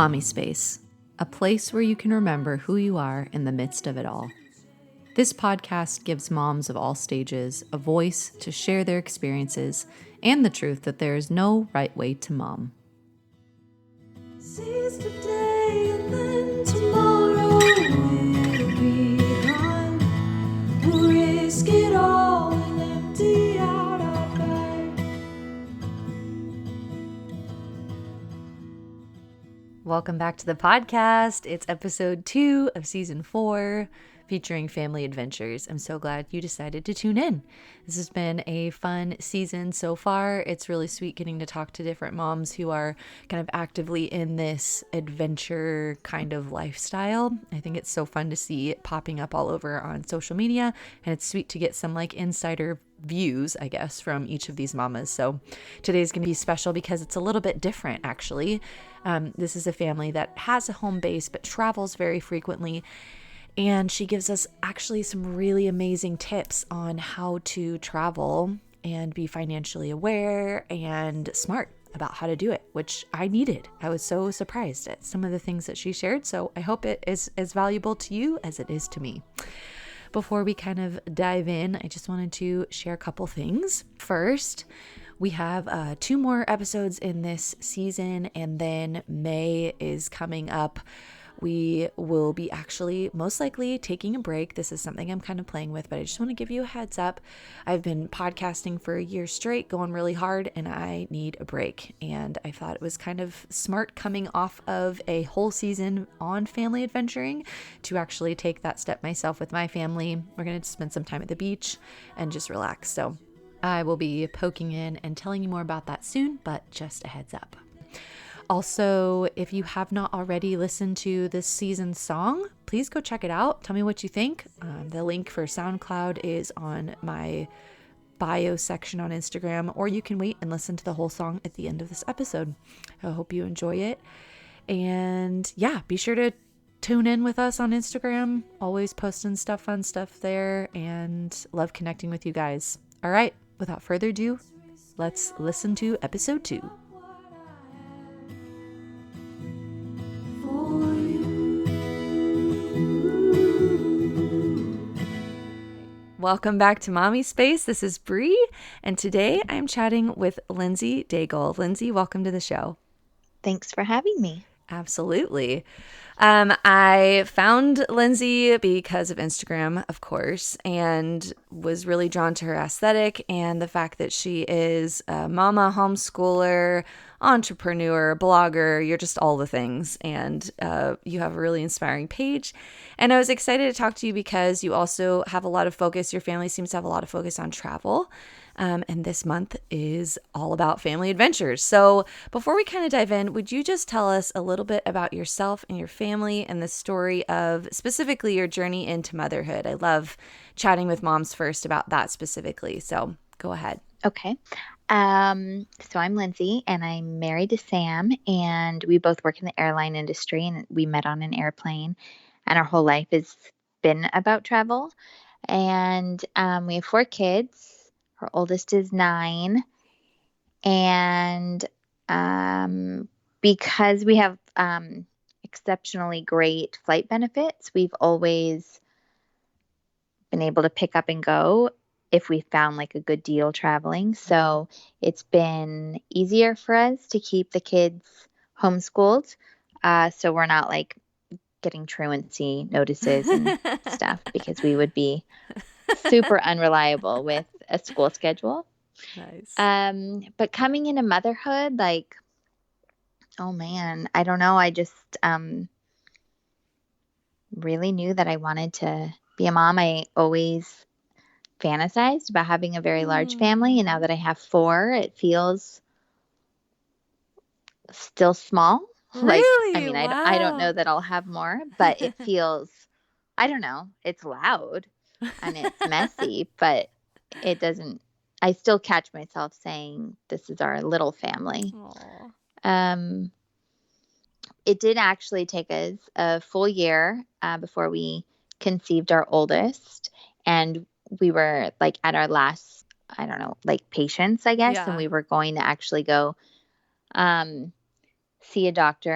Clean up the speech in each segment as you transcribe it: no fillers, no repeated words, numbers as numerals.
Mommy Space, a place where you can remember who you are in the midst of it all. This podcast gives moms of all stages a voice to share their experiences and the truth that there is no right way to mom. Seize today and then tomorrow will be gone. We'll risk it all and empty out our bag. Welcome back to the podcast. It's episode 2 of season 4, featuring family adventures. I'm so glad you decided to tune in. This has been a fun season so far. It's really sweet getting to talk to different moms who are kind of actively in this adventure kind of lifestyle. I think it's so fun to see it popping up all over on social media, and it's sweet to get some like insider views, I guess, from each of these mamas. So today's going to be special because it's a little bit different, actually. This is a family that has a home base but travels very frequently. And she gives us actually some really amazing tips on how to travel and be financially aware and smart about how to do it, which I needed. I was so surprised at some of the things that she shared. So I hope it is as valuable to you as it is to me. Before we kind of dive in, I just wanted to share a couple things. First, we have 2 more episodes in this season, and then May is coming up. We will be actually most likely taking a break. This is something I'm kind of playing with, but I just want to give you a heads up. I've been podcasting for a year straight, going really hard, and I need a break. And I thought it was kind of smart coming off of a whole season on family adventuring to actually take that step myself with my family. We're going to spend some time at the beach and just relax. So I will be poking in and telling you more about that soon, but just a heads up. Also, if you have not already listened to this season's song, please go check it out. Tell me what you think. The link for SoundCloud is on my bio section on Instagram, or you can wait and listen to the whole song at the end of this episode. I hope you enjoy it. And yeah, be sure to tune in with us on Instagram. Always posting fun stuff there, and love connecting with you guys. All right, without further ado, let's listen to episode 2. Welcome back to Mommy Space. This is Bree, and today I'm chatting with Lindsey Diagle. Lindsey, welcome to the show. Thanks for having me. Absolutely. I found Lindsey because of Instagram, of course, and was really drawn to her aesthetic and the fact that she is a mama, homeschooler, entrepreneur, blogger. You're just all the things, and you have a really inspiring page. And I was excited to talk to you because you also have a lot of focus. Your family seems to have a lot of focus on travel. And this month is all about family adventures. So before we kind of dive in, would you just tell us a little bit about yourself and your family and the story of specifically your journey into motherhood? I love chatting with moms first about that specifically. So go ahead. Okay. So I'm Lindsey, and I'm married to Sam, and we both work in the airline industry, and we met on an airplane, and our whole life has been about travel. And we have 4 kids. Our oldest is 9, and because we have exceptionally great flight benefits, we've always been able to pick up and go if we found like a good deal traveling. So it's been easier for us to keep the kids homeschooled, so we're not like getting truancy notices and stuff, because we would be super unreliable with a school schedule. Nice. But coming into motherhood, like, oh man, I don't know. I just really knew that I wanted to be a mom. I always fantasized about having a very large family, and now that I have 4, it feels still small. Really? Like, I mean, Wow. I don't know that I'll have more, but it feels, I don't know, it's loud and it's messy, but it doesn't, I still catch myself saying this is our little family. Aww. It did actually take us a full year before we conceived our oldest, and we were like at our last, I don't know, like patience, I guess, Yeah. and we were going to actually go see a doctor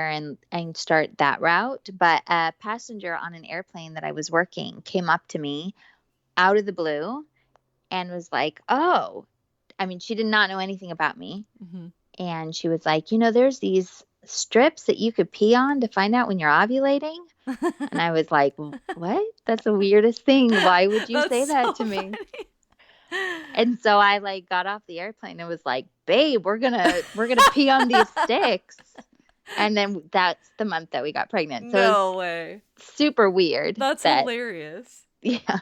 and start that route. But a passenger on an airplane that I was working came up to me out of the blue and was like, "Oh," I mean, she did not know anything about me. Mhm. And she was like, "There's these strips that you could pee on to find out when you're ovulating." And I was like, "What? That's the weirdest thing. Why would you That's say so that to me?" funny. And so I like got off the airplane and was like, "Babe, we're gonna pee on these sticks." And then that's the month that we got pregnant. So it No was way. super weird That's that, hilarious. yeah.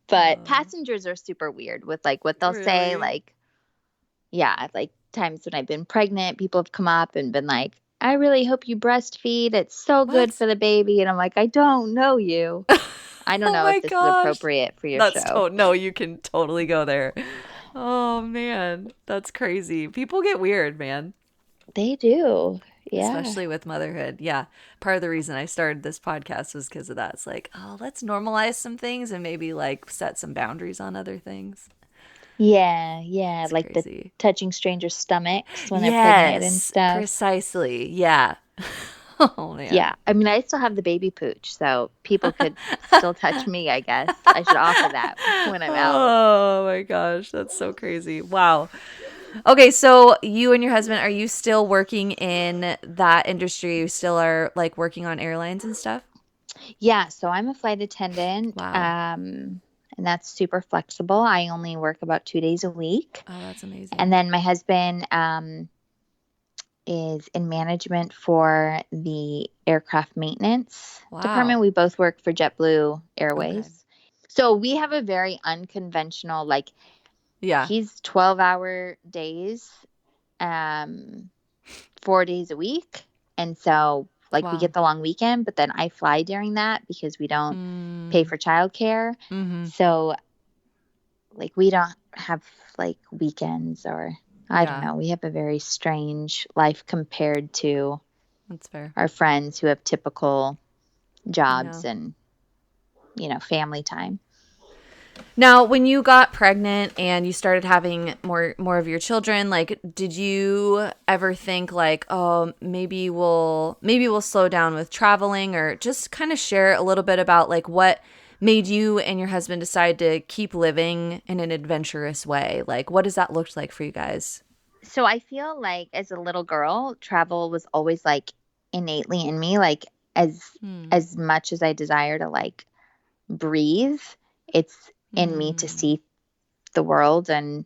But Oh, passengers are super weird with like what they'll say. really? Like, yeah, like times when I've been pregnant, people have come up and been like, "I really hope you breastfeed. It's so good What? for the baby." And I'm like, "I don't know you. I don't Oh know my if this is gosh. appropriate for your That's show." no, you can totally go there. Oh man, that's crazy. People get weird, man, They do. Yeah. especially with motherhood. Yeah. Part of the reason I started this podcast was because of that. It's like, oh, let's normalize some things and maybe like set some boundaries on other things. Yeah. Yeah. It's Like the crazy. touching strangers' stomachs when they're pregnant and Yes, stuff. precisely. Yeah. Oh man. Yeah. I mean, I still have the baby pooch, so people could still touch me, I guess. I should offer that when I'm out. Oh my gosh, that's so crazy. Wow. Okay, so you and your husband, are you still working in that industry? You still are like working on airlines and stuff? Yeah. So I'm a flight attendant. Wow. And that's super flexible. I only work about 2 days a week. Oh, that's And amazing. then my husband is in management for the aircraft maintenance Wow. department. We both work for JetBlue Okay. Airways. So we have a very unconventional, like, Yeah. he's 12-hour days, um, 4 days a week. And so, like, we Wow. get the long weekend, but then I fly during that because we don't pay Mm, for childcare. mm-hmm. So, like, we don't have like weekends, or I don't Yeah, know. We have a very strange life compared to that's fair. our friends who have typical I jobs know. and, family time. Now, when you got pregnant and you started having more of your children, like did you ever think like, oh, maybe we'll slow down with traveling, or just kind of share a little bit about like what made you and your husband decide to keep living in an adventurous way? Like what does that look like for you guys? So I feel like as a little girl, travel was always like innately in me. Like, as Hmm. as much as I desire to like breathe, it's in me to Mm. see the world. Um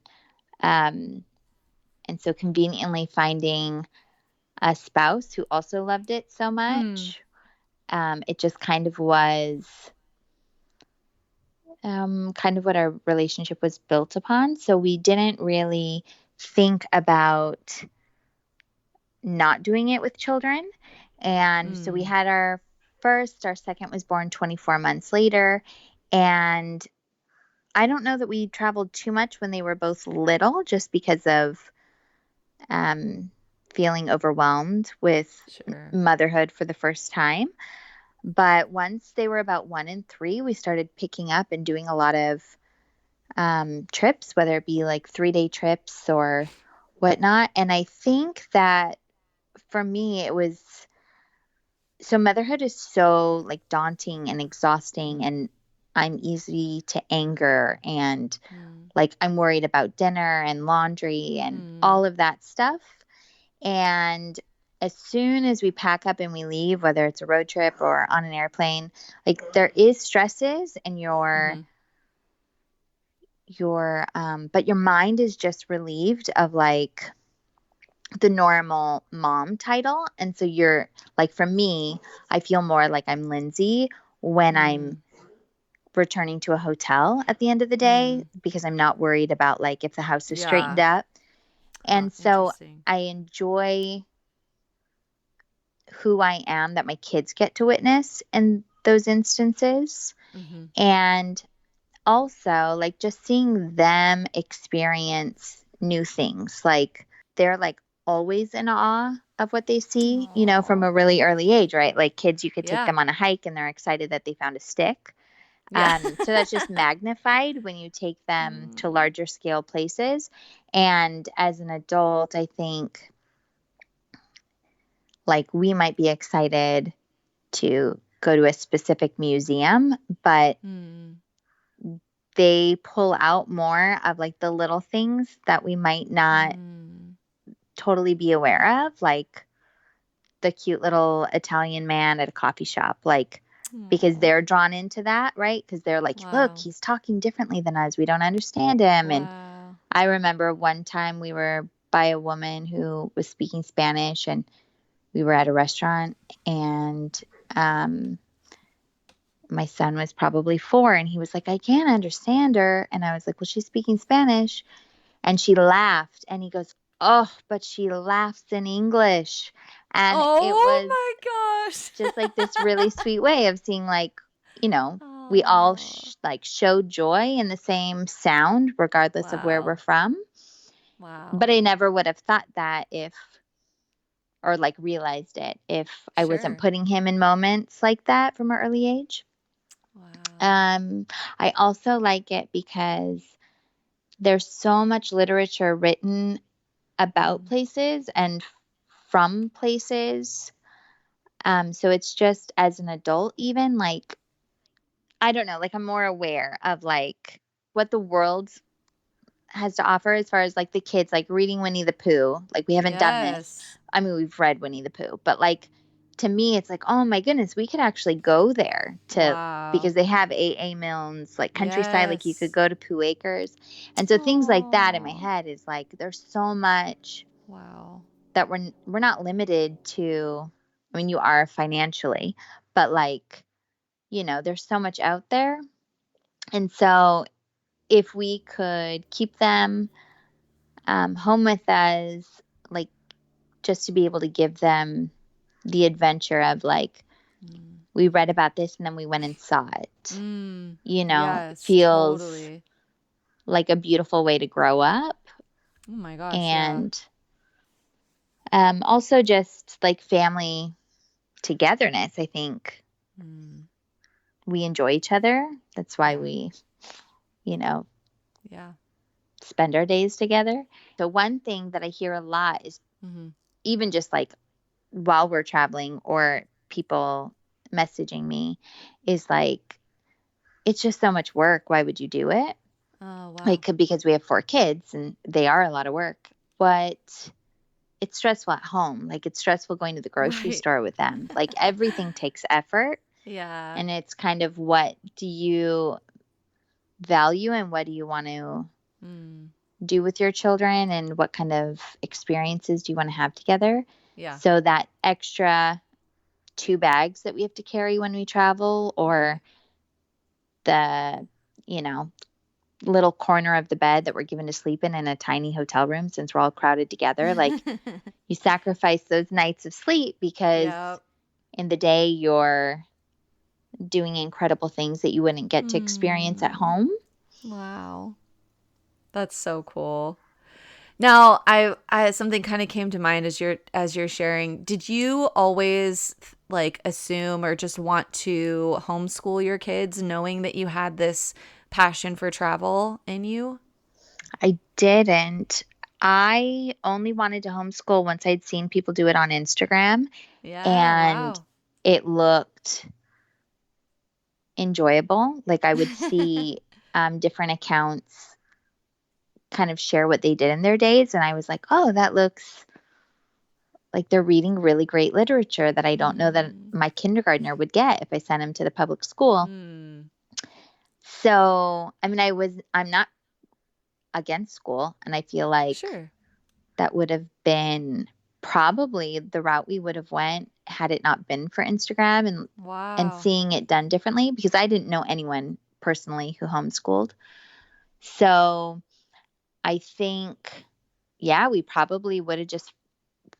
and so conveniently finding a spouse who also loved it so Hmm. much, it just kind of what our relationship was built upon. So we didn't really think about not doing it with children. And so we Mm. had our second was born 24 months later. And I don't know that we traveled too much when they were both little, just because of um, feeling overwhelmed with Sure. motherhood for the first time. But once they were about 1 and 3, we started picking up and doing a lot of trips, whether it be like 3-day trips or whatnot. And I think that for me, it was so motherhood is so like daunting and exhausting, Mm. and I'm easy to anger, and Mm. like I'm worried about dinner and laundry and Mm. all of that stuff. And as soon as we pack up and we leave, whether it's a road trip or on an airplane, like there is stresses, and Mm-hmm. but your mind is just relieved of like the normal mom title. And so you're like, for me, I feel more like I'm Lindsey when I'm Mm. returning to a hotel at the end of the day, Mm. because I'm not worried about like if the house is straightened Yeah. up. Huh, And so interesting. I enjoy who I am that my kids get to witness in those instances. Mm-hmm. And also, like, just seeing them experience new things. Like, they're like always in awe of what they see, from Oh. a really early age, right? Like, kids, you could take Yeah. them on a hike and they're excited that they found a stick. Yeah. So that's just magnified when you take them to Mm. larger scale places. And as an adult, I think like we might be excited to go to a specific museum, but they pull out more of like the little things that we might not totally be aware of, like the cute little Italian man at a coffee shop, like because they're drawn into that, right? Because they're like, look, he's talking differently than us. We don't understand him. And I remember one time we were by a woman who was speaking Spanish, and we were at a restaurant, and my son was probably 4, and he was like, I can't understand her. And I was like, well, she's speaking Spanish. And she laughed, and he goes, oh, but she laughs in English. And it was my gosh. just like this really sweet way of seeing, like, you know, we all like show joy in the same sound, regardless of where we're from. Wow. But I never would have thought that or like realized it if I wasn't putting him in moments like that from an early age. Wow. I also like it because there's so much literature written about places and from places. So it's just as an adult, even like, I don't know, like I'm more aware of like what the world has to offer as far as like the kids, like reading Winnie the Pooh. Like we haven't done this. I mean, we've read Winnie the Pooh, but like to me, it's like, oh my goodness, we could actually go there because they have AA Milnes, like countryside, like you could go to Pooh Acres. And so things like that in my head is like, there's so much that we're not limited to. I mean, you are financially, but like, you know, there's so much out there. And so if we could keep them home with us, like just to be able to give them the adventure of like, we read about this and then we went and saw it. You know, it feels like a beautiful way to grow up. Oh my gosh. And also just like family togetherness. I think we enjoy each other. That's why we, you know, spend our days together. So one thing that I hear a lot is even just like while we're traveling or people messaging me is like, it's just so much work. Why would you do it? Oh, wow. Like, because we have 4 kids and they are a lot of work, but it's stressful at home. Like it's stressful going to the grocery store with them. Like everything takes effort. Yeah. And it's kind of, what do you value and what do you want to do with your children, and what kind of experiences do you want to have together? Yeah. So that extra 2 bags that we have to carry when we travel, or the, you know, little corner of the bed that we're given to sleep in a tiny hotel room since we're all crowded together. Like you sacrifice those nights of sleep because in the day you're doing incredible things that you wouldn't get to experience at home. Wow. That's so cool. Now, I something kind of came to mind as you're sharing. Did you always like assume or just want to homeschool your kids knowing that you had this passion for travel in you? I didn't. I only wanted to homeschool once I'd seen people do it on Instagram. And it looked enjoyable. Like I would see different accounts kind of share what they did in their days, and I was like, oh, that looks like they're reading really great literature that I don't know that my kindergartner would get if I sent him to the public school. So, I mean, I'm not against school, and I feel like that would have been probably the route we would have went had it not been for Instagram and seeing it done differently, because I didn't know anyone personally who homeschooled. So I think, we probably would have just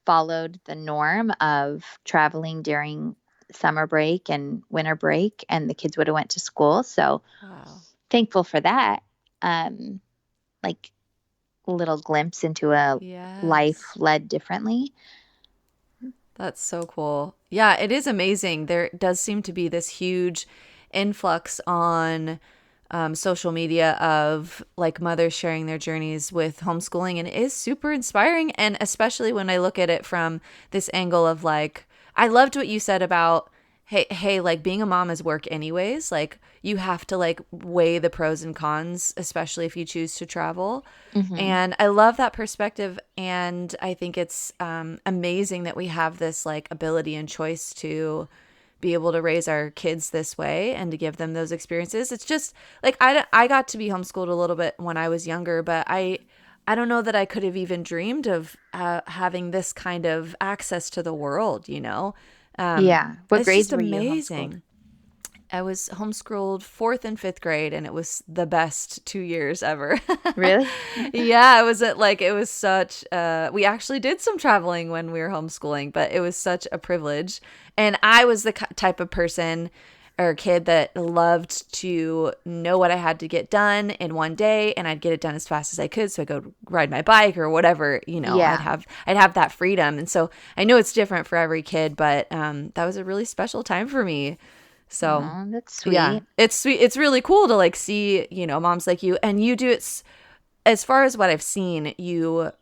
followed the norm of traveling during summer break and winter break, and the kids would have went to school. So thankful for that. Like a little glimpse into a life led differently. That's so cool. Yeah, it is amazing. There does seem to be this huge influx on social media of like mothers sharing their journeys with homeschooling, and it is super inspiring. And especially when I look at it from this angle of like, I loved what you said about, hey, like being a mom is work anyways. Like you have to like weigh the pros and cons, especially if you choose to travel. Mm-hmm. And I love that perspective. And I think it's amazing that we have this like ability and choice to be able to raise our kids this way and to give them those experiences. It's just like I got to be homeschooled a little bit when I was younger, but I don't know that I could have even dreamed of having this kind of access to the world, you know? Yeah. What It's grades just were you homeschooled? amazing. I was homeschooled 4th and 5th grade, and it was the best 2 years ever. Really? Yeah, I was at like, it was such, we actually did some traveling when we were homeschooling, but it was such a privilege. And I was the type of person or kid that loved to know what I had to get done in one day, and I'd get it done as fast as I could. So I go ride my bike or whatever, you know, Yeah. I'd have that freedom. And so I know it's different for every kid, but that was a really special time for me. So Oh, that's yeah, sweet. it's sweet. It's really cool to like see, you know, moms like you, and you do it as far as what I've seen you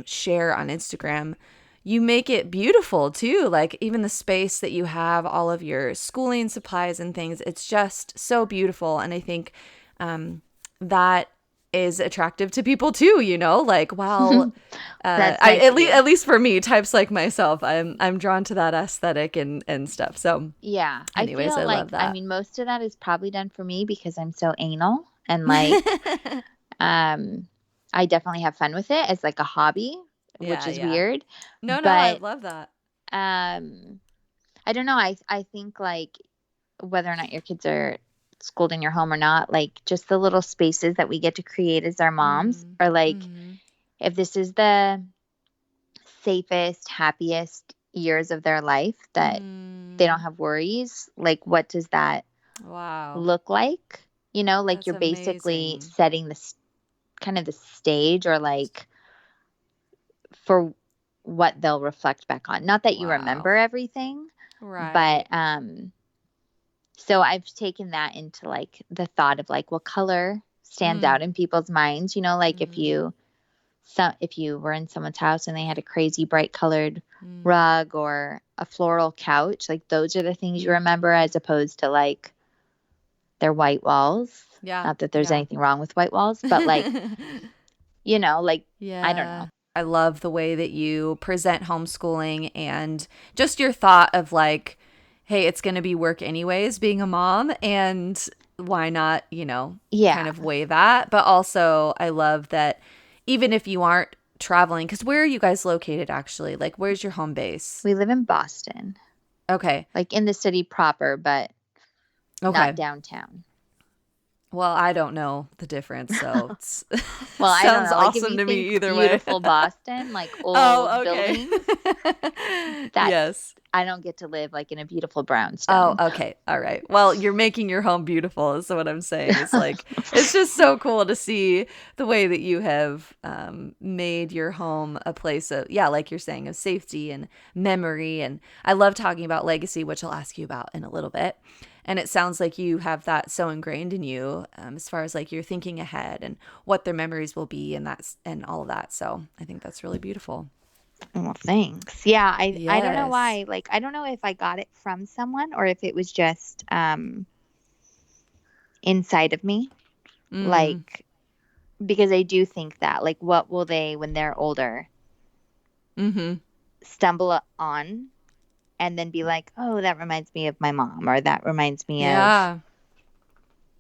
share on Instagram. You make it beautiful too. Like even the space that you have, all of your schooling supplies and things, it's just so beautiful. And I think that is attractive to people too, you know, like, wow. That's nice of you. At least for me, types like myself, I'm drawn to that aesthetic and stuff. So Yeah. I anyways, feel I like, love that. most of that is probably done for me because I'm so anal and like, I definitely have fun with it as like a hobby, which Yeah, is yeah. weird. No, I But love that. um I don't know. I think like whether or not your kids are schooled in your home or not, like just the little spaces that we get to create as our moms Mm, are like, mm, if this is the safest, happiest years of their life that they don't mm. have worries, like what does that Wow, look like? You know, like that's you're basically amazing. setting this kind of the stage or like for what they'll reflect back on. Not that you Wow. remember everything, Right. but so I've taken that into like the thought of like what color stands Mm, out in people's minds, you know, like mm, if you were in someone's house and they had a crazy bright colored mm, rug or a floral couch, like those are the things you mm. remember as opposed to like their white walls. Yeah, Not that there's yeah. anything wrong with white walls, but like, you know, like I don't know. Yeah. I love the way that you present homeschooling and just your thought of like, hey, it's going to be work anyways, being a mom, and why not, you know, Yeah. kind of weigh that. But also, I love that even if you aren't traveling, because where are you guys located actually? Like, where's your home base? We live in Boston, Okay. like in the city proper, but not Okay. downtown. Well, I don't know the difference, so it's Well, I don't sounds know. Like if awesome you to think me either way. beautiful Boston, like old Oh, okay. buildings, that's Yes. I don't get to live like in a beautiful Oh, brownstone. okay. All right. Well, you're making your home beautiful is what I'm saying. It's like it's just so cool to see the way that you have made your home a place of, yeah, like you're saying, of safety and memory. And I love talking about legacy, which I'll ask you about in a little bit. And it sounds like you have that so ingrained in you, as far as like you're thinking ahead and what their memories will be, and that's and all of that. So I think that's really beautiful. Well, thanks. Yeah, I don't know Yes. why. Like I don't know if I got it from someone or if it was just inside of me. Mm. Like because I do think that like what will they when they're older Mm-hmm. stumble on and then be like, "Oh, that reminds me of my mom," or "That reminds me of Yeah.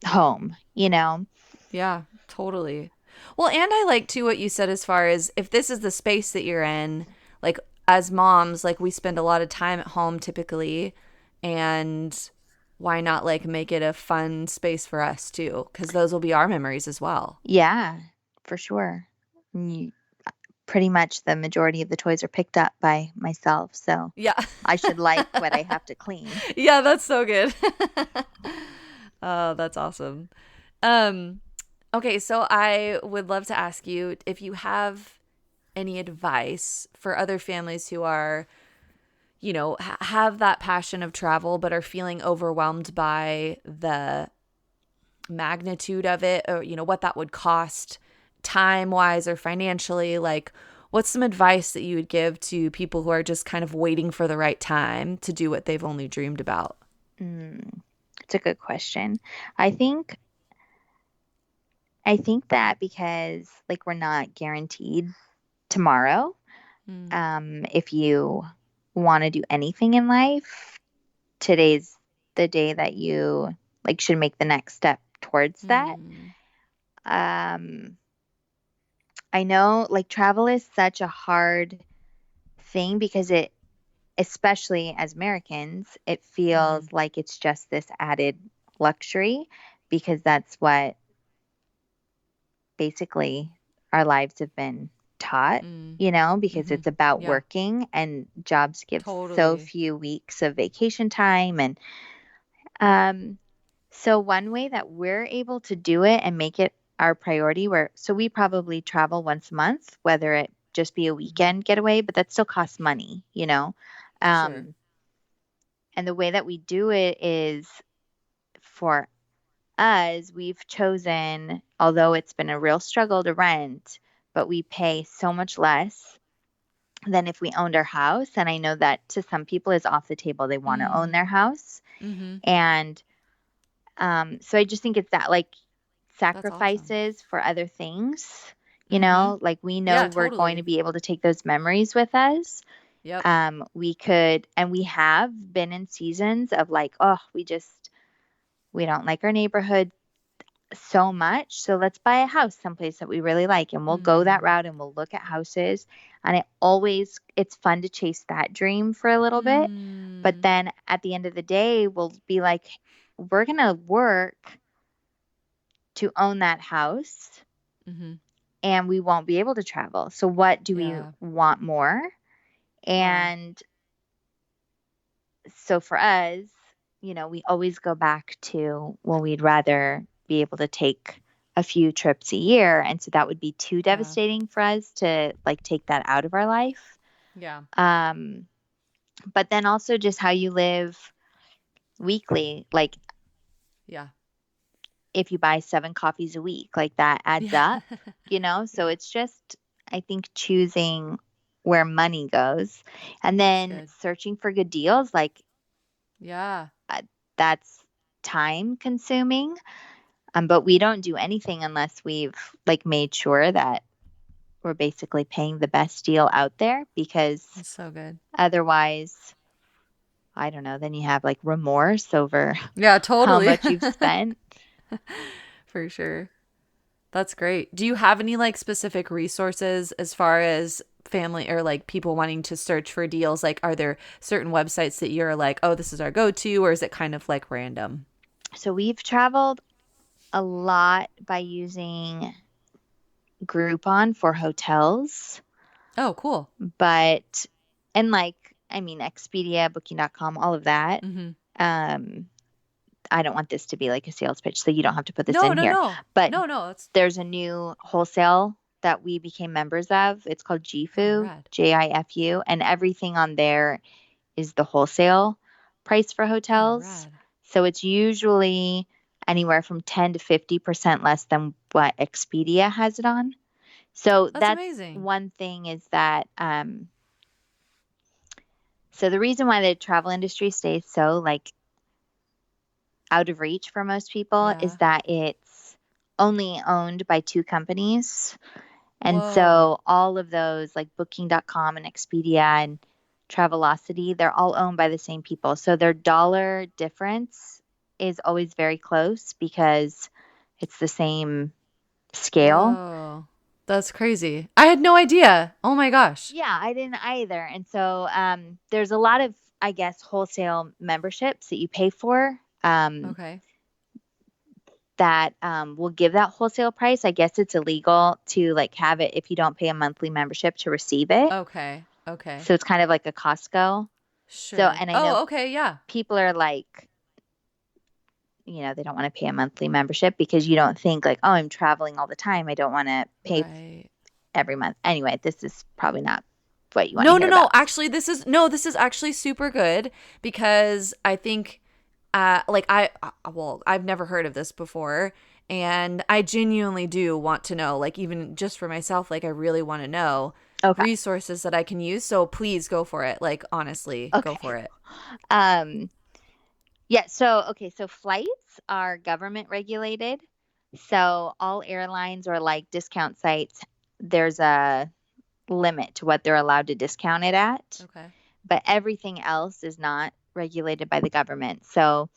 home," you know? Yeah, totally. Well, and I like too what you said as far as if this is the space that you're in, like as moms, like we spend a lot of time at home typically, and why not like make it a fun space for us too? Because those will be our memories as well. Yeah, for sure. You, pretty much the majority of the toys are picked up by myself, so Yeah. I should like what I have to clean. Yeah, that's so good. Oh, that's awesome. Um, okay, so I would love to ask you if you have any advice for other families who are, you know, have that passion of travel but are feeling overwhelmed by the magnitude of it, or, you know, what that would cost time wise or financially, like what's some advice that you would give to people who are just kind of waiting for the right time to do what they've only dreamed about? It's a good question. I think that because like we're not guaranteed tomorrow, if you want to do anything in life, today's the day that you like should make the next step towards that. I know like travel is such a hard thing because it, especially as Americans, it feels like it's just this added luxury because that's what basically our lives have been taught, you know, because it's about Yeah. working and jobs give so Totally. few weeks of vacation time. And so one way that we're able to do it and make it our priority so we probably travel once a month, whether it just be a weekend getaway, but that still costs money, you know. Sure. And the way that we do it is for us, we've chosen, although it's been a real struggle to rent, but we pay so much less than if we owned our house. And I know that to some people is off the table. They want to own their house. And so I just think it's that like That's awesome. sacrifices for other things, you know, like we know Yeah, we're going totally. to be able to take those memories with us. Yep. We could, and we have been in seasons of like, oh, we don't like our neighborhood so much. So let's buy a house someplace that we really like and we'll go that route and we'll look at houses. And it's fun to chase that dream for a little bit. But then at the end of the day, we'll be like, we're going to work to own that house and we won't be able to travel. So what do we want more? And so for us, you know, we always go back to, well, we'd rather be able to take a few trips a year. And so that would be too devastating for us to like take that out of our life. Yeah. But then also just how you live weekly, like if you buy 7 coffees a week, like that adds up, you know? So it's just, I think, choosing where money goes and then searching for good deals. Like, that's time consuming. But we don't do anything unless we've like made sure that we're basically paying the best deal out there because That's so good. Otherwise, I don't know, then you have like remorse over totally. how much you've spent. For sure. That's great. Do you have any like specific resources as far as family or like people wanting to search for deals? Like, are there certain websites that you're like, oh, this is our go-to, or is it kind of like random? So we've traveled a lot by using Groupon for hotels. Oh, cool. But, and like, I mean, Expedia, Booking.com, all of that. I don't want this to be like a sales pitch, so you don't have to put this in here. But there's a new wholesale that we became members of. It's called GIFU, GIFU, and everything on there is the wholesale price for hotels. So it's usually anywhere from 10 to 50% less than what Expedia has it on. So that's amazing. One thing is that so the reason why the travel industry stays so like out of reach for most people is that it's only owned by 2 companies. And so all of those like Booking.com and Expedia and Travelocity, they're all owned by the same people. So their dollar difference is always very close because it's the same scale. Whoa. That's crazy. I had no idea. Oh my gosh. Yeah, I didn't either. And so there's a lot of, I guess, wholesale memberships that you pay for. That will give that wholesale price. I guess it's illegal to like have it if you don't pay a monthly membership to receive it. Okay. So it's kind of like a Costco. Sure. So, and I know yeah. people are like, you know, they don't want to pay a monthly membership because you don't think like, oh, I'm traveling all the time. I don't want to pay every month. Anyway, this is probably not what you want to hear about. Actually, this is actually super good because I think like well, I've never heard of this before, and I genuinely do want to know, like even just for myself, like I really want to know Okay. resources that I can use. So please go for it. Like honestly, go Okay. for it. Um, yeah. So, okay. So flights are government regulated. So all airlines or like discount sites, there's a limit to what they're allowed to discount it at. Okay. But everything else is not regulated by the government. So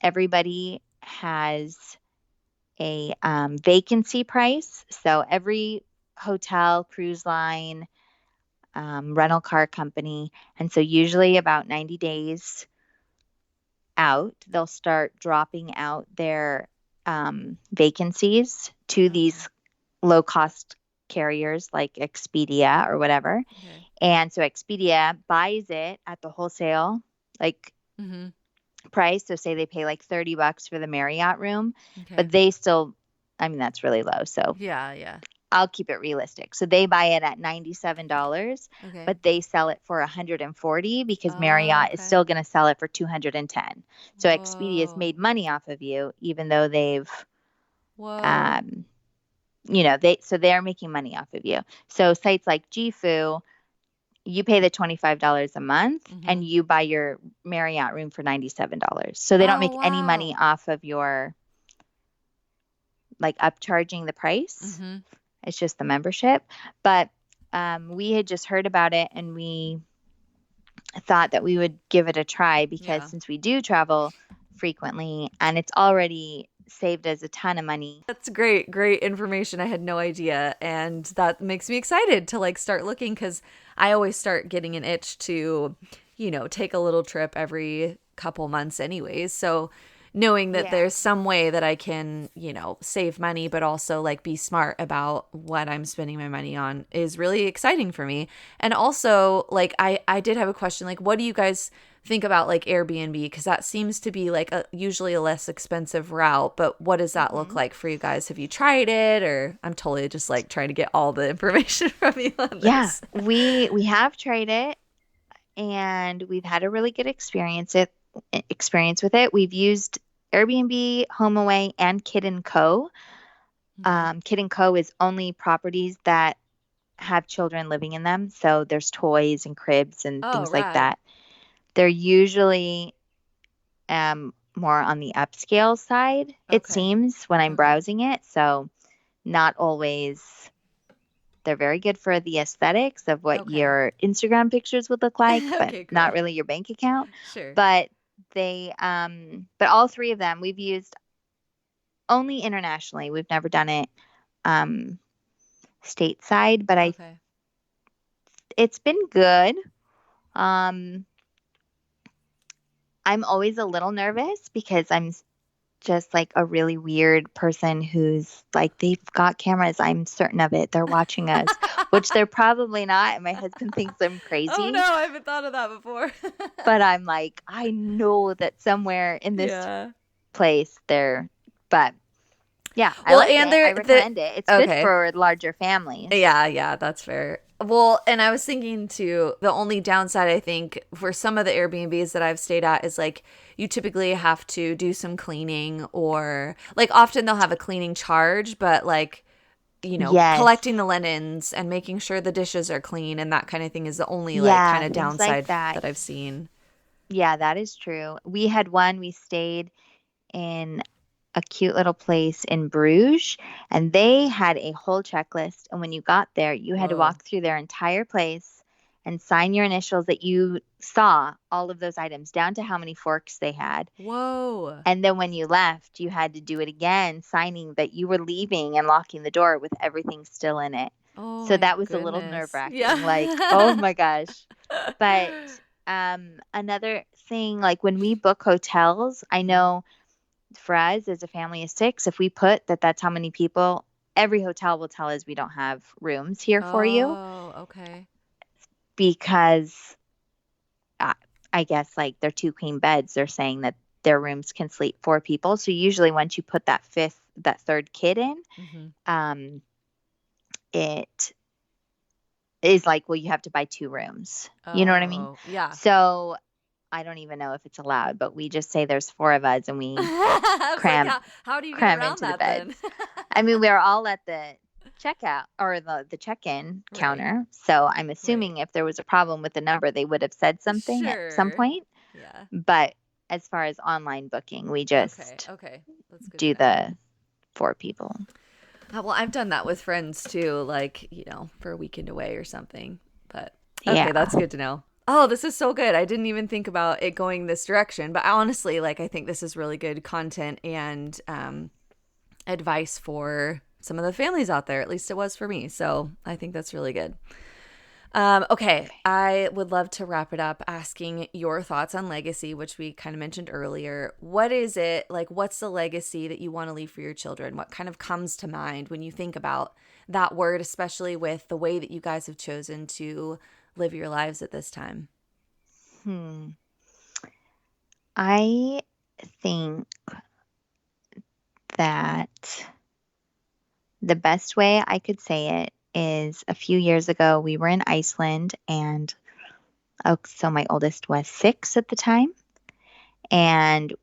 everybody has a vacancy price. So every hotel, cruise line, rental car company, and so usually about 90 days out, they'll start dropping out their vacancies to these low cost carriers like Expedia or whatever. Okay. And so Expedia buys it at the wholesale like Mm-hmm. price. So say they pay like $30 for the Marriott room, Okay. but they still, I mean, that's really low. So Yeah. Yeah. I'll keep it realistic. So they buy it at $97, Okay. but they sell it for $140 because Oh, Marriott is okay. still going to sell it for $210. So Expedia's Whoa. made money off of you, even though they've, Whoa. um, they're making money off of you. So sites like Gifu, you pay the $25 a month and you buy your Marriott room for $97. So they don't Oh, make any money wow. off of your like upcharging the price. Mm-hmm. It's just the membership. But we had just heard about it and we thought that we would give it a try because Yeah. since we do travel frequently and it's already saved us a ton of money. That's great. Great information. I had no idea. And that makes me excited to like start looking because I always start getting an itch to, take a little trip every couple months anyways. So knowing that there's some way that I can, save money, but also like be smart about what I'm spending my money on is really exciting for me. And also like, I did have a question, like, what do you guys think about like Airbnb? Because that seems to be like usually a less expensive route, but what does that look like for you guys? Have you tried it? Or I'm totally just like trying to get all the information from you on this. We have tried it and we've had a really good experience with it. We've used Airbnb, HomeAway, and Kid and Co. Okay. Kid and Co is only properties that have children living in them, so there's toys and cribs and Oh, things like rad. that. They're usually more on the upscale side, it Okay. seems, when I'm Okay. browsing it. So not always. They're very good for the aesthetics of what Okay. your Instagram pictures would look like, but Okay, cool. not really your bank account. Sure. But but all three of them we've used only internationally. We've never done it stateside, but Okay. it's been good. Um, I'm always a little nervous because I'm just like a really weird person who's like, they've got cameras. I'm certain of it. They're watching us, which they're probably not. And my husband thinks I'm Oh crazy. no, I haven't thought of that before. But I'm like, I know that somewhere in this Yeah. place there. But yeah, I Well, like and it. I the recommend it. It's good okay. for larger families. Yeah, that's fair. Well, and I was thinking too, the only downside I think for some of the Airbnbs that I've stayed at is like you typically have to do some cleaning or like often they'll have a cleaning charge, but like, Yes. collecting the linens and making sure the dishes are clean and that kind of thing is the only like Yeah, kind of things like downside that. that I've seen. Yeah, that is true. We stayed in a cute little place in Bruges, and they had a whole checklist. And when you got there, you had to Whoa. walk through their entire place and sign your initials that you saw all of those items down to how many forks they had. Whoa. And then when you left, you had to do it again, signing that you were leaving and locking the door with everything still in it. Oh So my that was a little goodness. nerve-wracking. Like, oh Yeah. my gosh. But another thing, like when we book hotels, I know for us as a family of six, if we put that that's how many people, every hotel will tell us we don't have rooms here for you Oh, okay. because uh, I guess like they're two queen beds. They're saying that their rooms can sleep four people. So usually once you put that third kid in, Mm-hmm. it is like, well, you have to buy two rooms. You know what I mean? Oh, yeah. So I don't even know if it's allowed, but we just say there's 4 of us and we I was cram like, how do you get cram around into the that beds. then? I mean, we're all at the checkout or the check-in Right. counter. So I'm assuming if there was a problem with the number, they would have said something at some Sure. point. Yeah. But as far as online booking, we just Okay. That's good do to know. the 4 people. Well, I've done that with friends too, like, for a weekend away or something. But okay, Yeah. that's good to know. Oh, this is so good. I didn't even think about it going this direction, but honestly, like, I think this is really good content and advice for some of the families out there. At least it was for me. So I think that's really good. Okay, I would love to wrap it up asking your thoughts on legacy, which we kind of mentioned earlier. What is it, like, what's the legacy that you want to leave for your children? What kind of comes to mind when you think about that word, especially with the way that you guys have chosen to live your lives at this time? I think that the best way I could say it is a few years ago, we were in Iceland and so my oldest was 6 at the time. And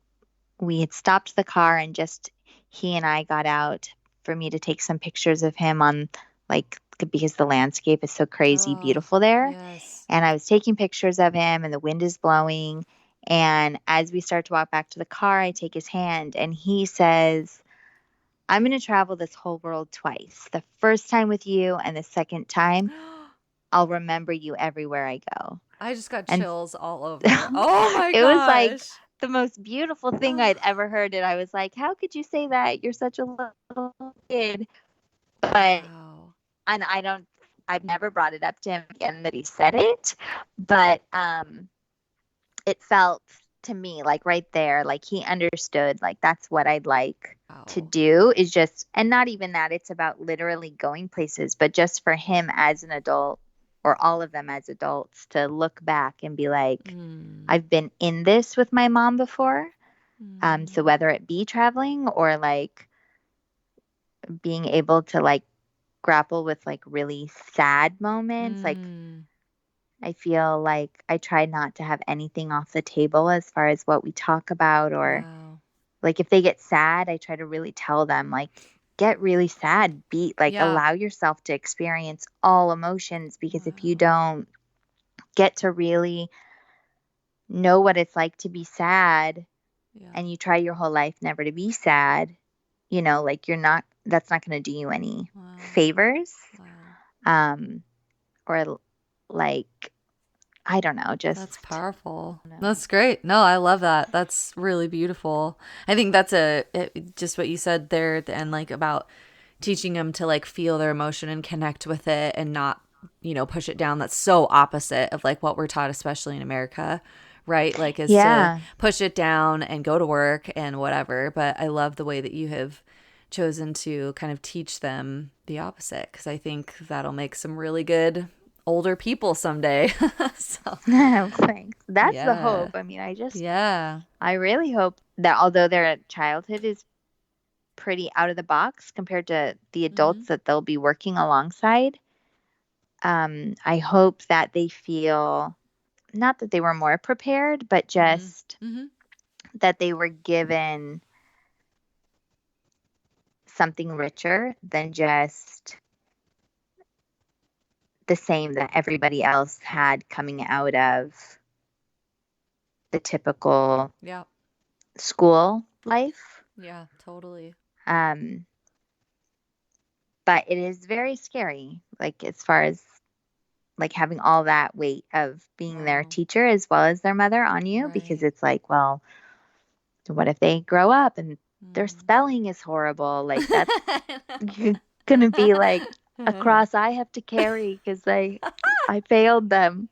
we had stopped the car and just he and I got out for me to take some pictures of him on because the landscape is so crazy beautiful there. Yes. And I was taking pictures of him and the wind is blowing. And as we start to walk back to the car, I take his hand and he says, I'm going to travel this whole world twice. The first time with you and the second time, I'll remember you everywhere I go. I just got And- chills all over. Oh my gosh. It was like the most beautiful thing I'd ever heard. And I was like, how could you say that? You're such a little kid. But, Wow. and I've never brought it up to him again that he said it, but it felt to me like right there, like he understood, like that's what I'd like to do is just, and not even that it's about literally going places, but just for him as an adult or all of them as adults to look back and be like, I've been in this with my mom before. So whether it be traveling or like being able to like grapple with like really sad moments, like I feel like I try not to have anything off the table as far as what we talk about or like if they get sad, I try to really tell them like get really sad, allow yourself to experience all emotions because if you don't get to really know what it's like to be sad and you try your whole life never to be sad, like that's not going to do you any favors. Or like, I don't know, just. That's powerful. That's great. No, I love that. That's really beautiful. I think that's just what you said there at the end, like about teaching them to like feel their emotion and connect with it and not, push it down. That's so opposite of like what we're taught, especially in America, right? Like is to push it down and go to work and whatever. But I love the way that you have chosen to kind of teach them the opposite because I think that'll make some really good older people someday. So thanks. That's the hope. I mean, I really hope that although their childhood is pretty out of the box compared to the adults that they'll be working alongside, I hope that they feel not that they were more prepared, but just that they were given something richer than just the same that everybody else had coming out of the typical school life. Yeah, totally. But it is very scary, like as far as like having all that weight of being their teacher as well as their mother on you, because it's like, well, what if they grow up and their spelling is horrible? Like that's gonna be like a cross I have to carry because I failed them.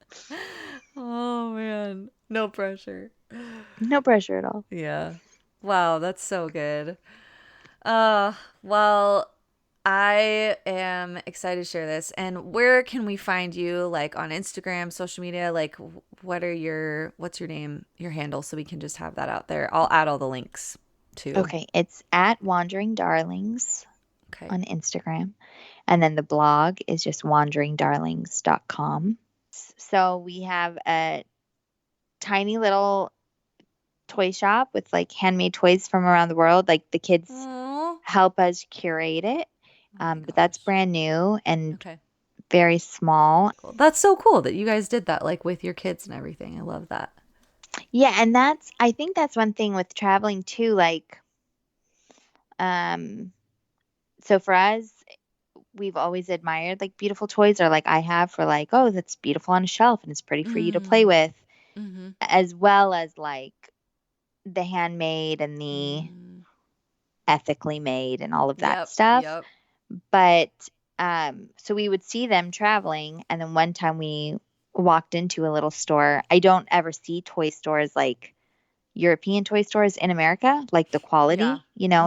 Oh man, no pressure. No pressure at all. Yeah. Wow, that's so good. Well, I am excited to share this. And where can we find you? Like on Instagram, social media? Like what's your name, your handle, so we can just have that out there. I'll add all the links too. Okay, it's at Wandering Darlings on Instagram. And then the blog is just wanderingdarlings.com. So we have a tiny little toy shop with like handmade toys from around the world. Like the kids Aw. help us curate it. Oh my But that's gosh. brand new and Okay. very small. Cool. That's so cool that you guys did that, like with your kids and everything. I love that. Yeah, and I think that's one thing with traveling too, like so for us, we've always admired like beautiful toys, or like I have, for like, oh, that's beautiful on a shelf and it's pretty for you to play Mm. with, Mm-hmm. as well as like the handmade and the Mm. ethically made and all of that Yep. stuff. Yep. But so we would see them traveling, and then one time we walked into a little store. I don't ever see toy stores like European toy stores in America, like the quality, Yeah.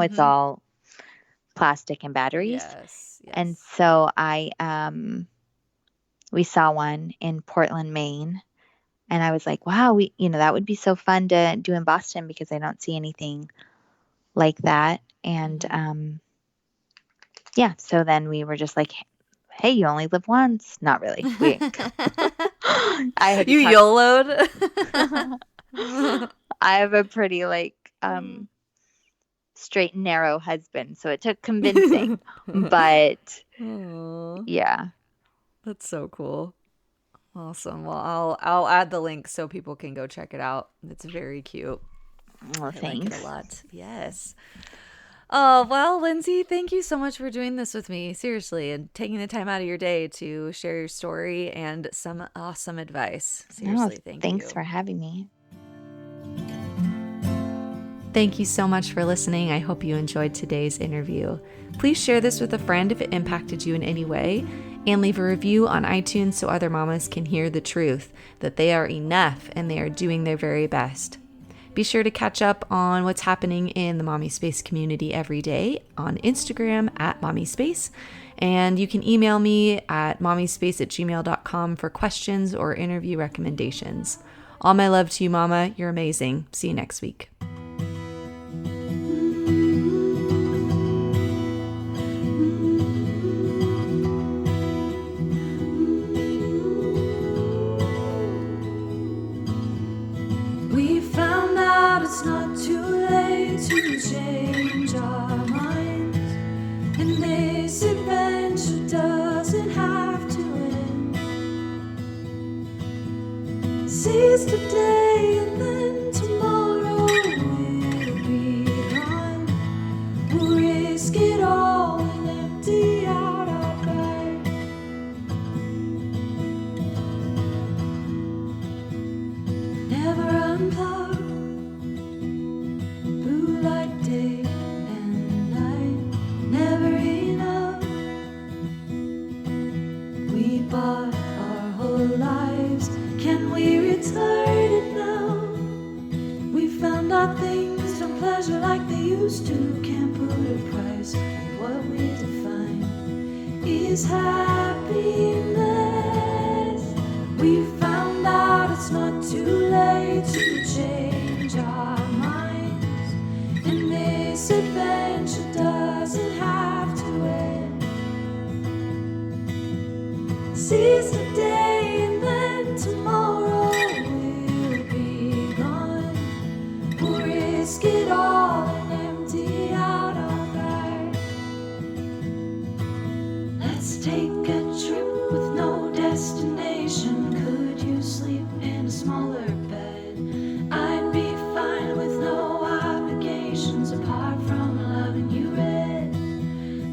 it's Mm-hmm. all plastic and batteries. Yes. And Yes. so we saw one in Portland, Maine, and I was like, wow, that would be so fun to do in Boston, because I don't see anything like that. And Mhm. yeah, so then we were just like, hey, you only live once. Not really. I had to You talk. YOLO'd. I have a pretty like straight and narrow husband, so it took convincing. But Aw, yeah. that's so cool. Awesome. Well, I'll add the link so people can go check it out. It's very cute. Well, I like it a thanks. lot. Yes. Oh, well, Lindsay, thank you so much for doing this with me, seriously, and taking the time out of your day to share your story and some awesome advice. Seriously, thank Thanks you. for having me. Thank you so much for listening. I hope you enjoyed today's interview. Please share this with a friend if it impacted you in any way, and leave a review on iTunes so other mamas can hear the truth that they are enough and they are doing their very best. Be sure to catch up on what's happening in the Mommy Space community every day on Instagram at Mommy Space. And you can email me at mommyspace@gmail.com for questions or interview recommendations. All my love to you, Mama. You're amazing. See you next week. We found out it's not too late to change our minds, and this adventure doesn't have to end. Seize today and then tomorrow we'll be gone. We'll risk it all and empty out our bag. Never unplug. Blue light day and night. Never enough. We bought our whole lives. Can we return it now? We found out things don't pleasure like they used to. Can't put a price on what we define is happiness. We found out it's not too late to change our minds, and this adventure doesn't have to end. Seize the day and then tomorrow we'll be gone. We'll risk it all and empty out our bag. Let's take a trip with no destination. Could you sleep in a smaller bed? I'd be fine with no obligations apart from loving you red.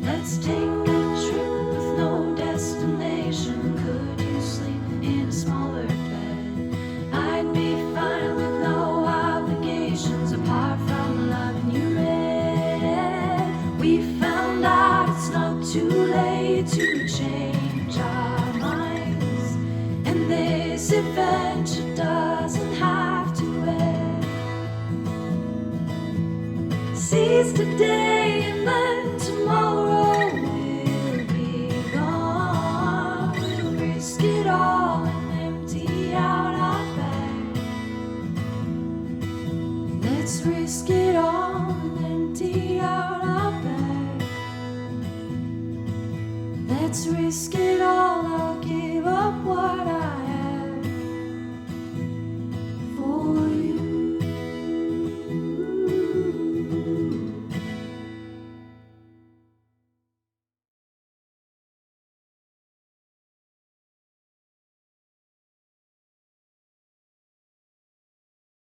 Let's take a trip with no destination. Could you sleep in a smaller bed? I'd be fine with no obligations apart from loving you red. We found out it's not too late to change our minds, and this adventure doesn't have to end. Seize today and then tomorrow we'll be gone. We'll risk it all and empty out our bag. Let's risk it all and empty out our bag. Let's risk it